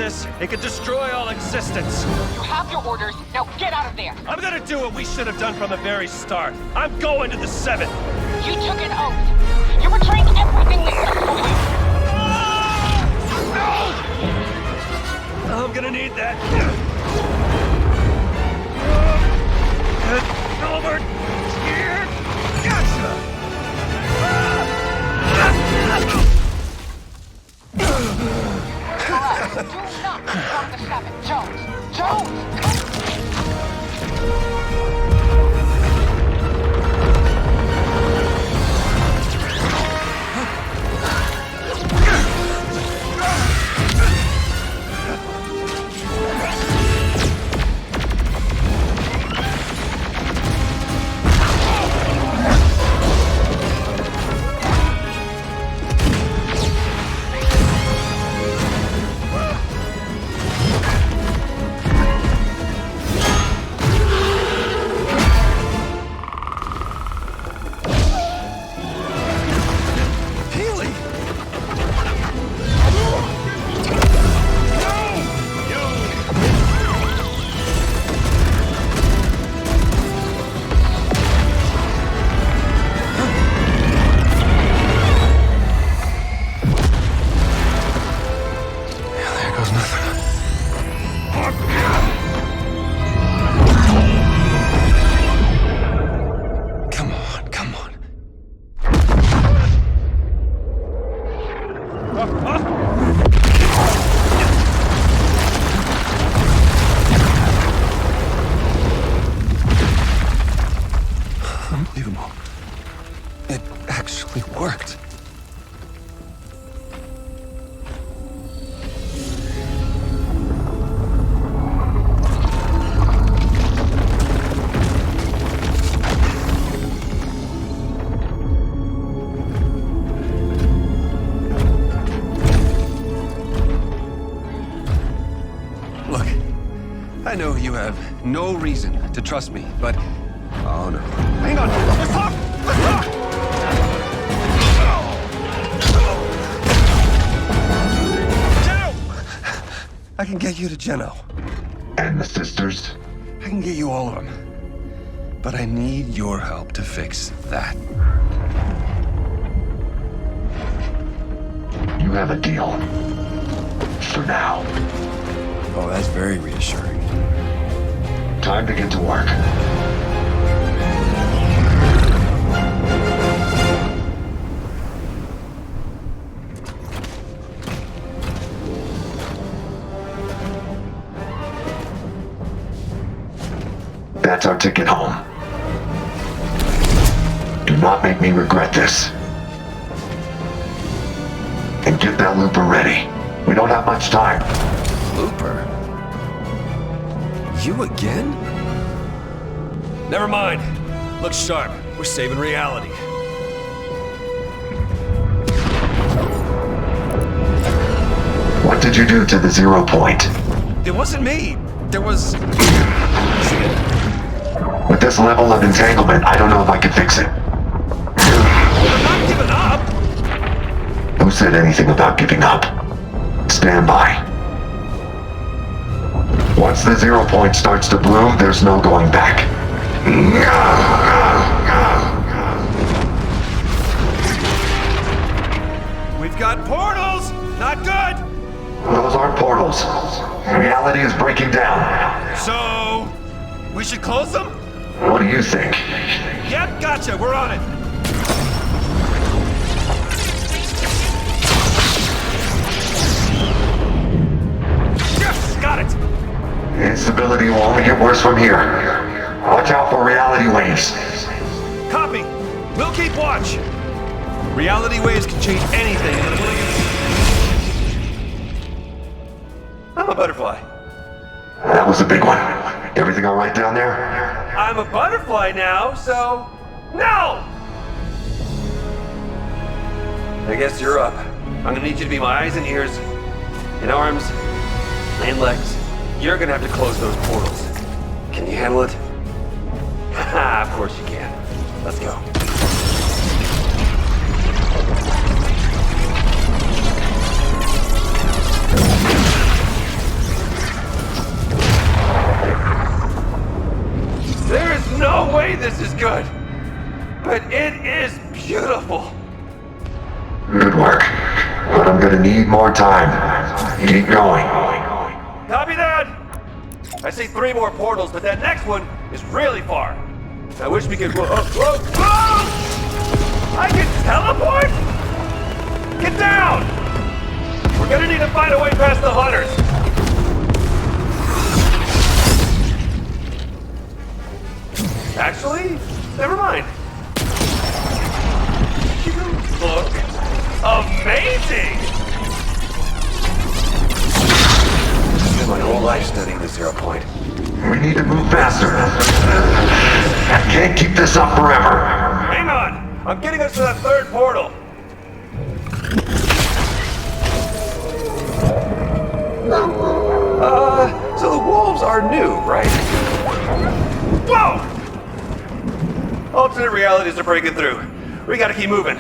this, it could destroy all existence. You have your orders. Now get out of there. I'm gonna do what we should have done from the very start. I'm going to the 7th. You took an oath. You're betraying everything we stood for you. I'm gonna need that. Over here. Gotcha. Do not confront the 7. Jones! Jones! Unbelievable. It actually worked. Look, I know you have no reason to trust me, but... Oh, no. Hang on! Let's talk! Let's talk! Geno! I can get you to Geno. And the sisters? I can get you all of them. But I need your help to fix that. You have a deal. For now. Oh, that's very reassuring. Time to get to work. That's our ticket home. Do not make me regret this. And get that looper ready. We don't have much time. Looper? You again? Never mind. Look sharp. We're saving reality. What did you do to the 0 point? It wasn't me. There was... With this level of entanglement, I don't know if I can fix it. I'm not giving up! Who said anything about giving up? Stand by. Once the 0 point starts to bloom, there's no going back. We've got portals! Not good! Those aren't portals. Reality is breaking down. So... we should close them? What do you think? Yep, gotcha. We're on it. Yes, got it! Instability will only get worse from here. Watch out for reality waves. Copy. We'll keep watch. Reality waves can change anything in the blink of... I'm a butterfly. That was a big one. Everything all right down there? I'm a butterfly now, so... No! I guess you're up. I'm gonna need you to be my eyes and ears, and arms, and legs. You're gonna have to close those portals. Can you handle it? Haha, of course you can. Let's go. way this is good. But it is beautiful. Good work. But I'm gonna need more time. Keep going. Copy that! I see 3 more portals, but that next one is really far. I wish we could. Whoa, whoa, whoa! I can teleport? Get down! We're gonna need to find a way past the hunters. Actually, never mind. You look amazing! Spent my whole life studying the 0 point. We need to move faster. I can't keep this up forever. Hang on! I'm getting us to that 3rd portal. So the wolves are new, right? Whoa! Alternate realities are breaking through. We gotta keep moving.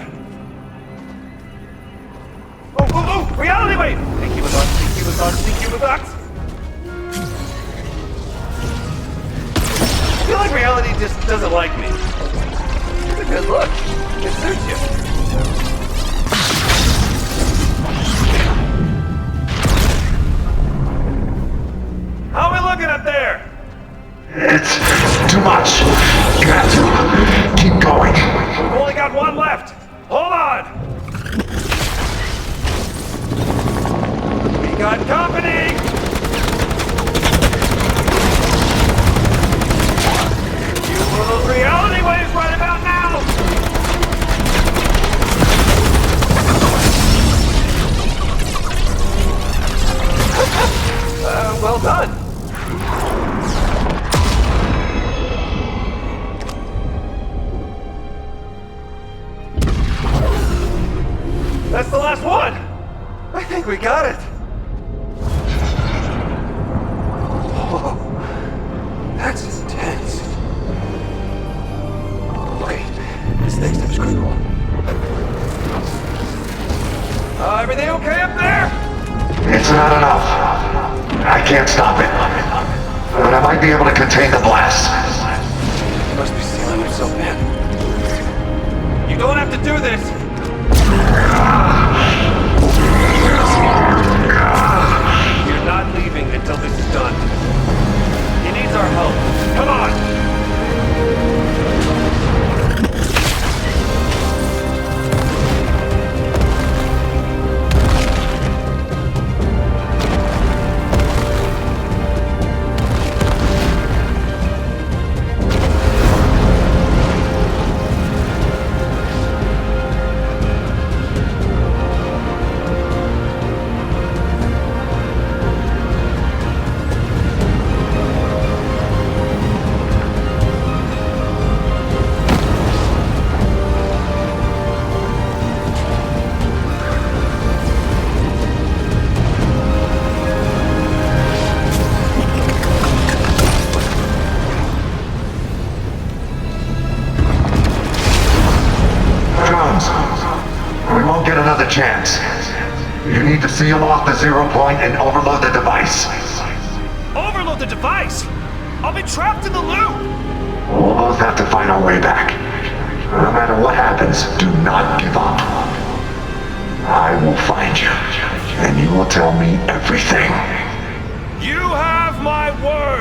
Oh! Reality wave! Sneaky with us, sneaky with us, sneaky with us! I feel like reality just doesn't like me. It's a good look. It suits you. How are we looking up there? It's too much. You have to keep going. We've only got 1 left. Hold on. We got company. Use one of those reality waves right about now. Well done. That's the last one! I think we got it! Whoa. That's intense. Okay, this next step is critical. Everything okay up there? It's not enough. I can't stop it. But I might be able to contain the blast. You must be sealing yourself in. You don't have to do this! You're not leaving until this is done. He needs our help. Come on! We won't get another chance. You need to seal off the 0 point and overload the device. Overload the device! I'll be trapped in the loop! We'll both have to find our way back. No matter what happens, do not give up. I will find you, and you will tell me everything. You have my word!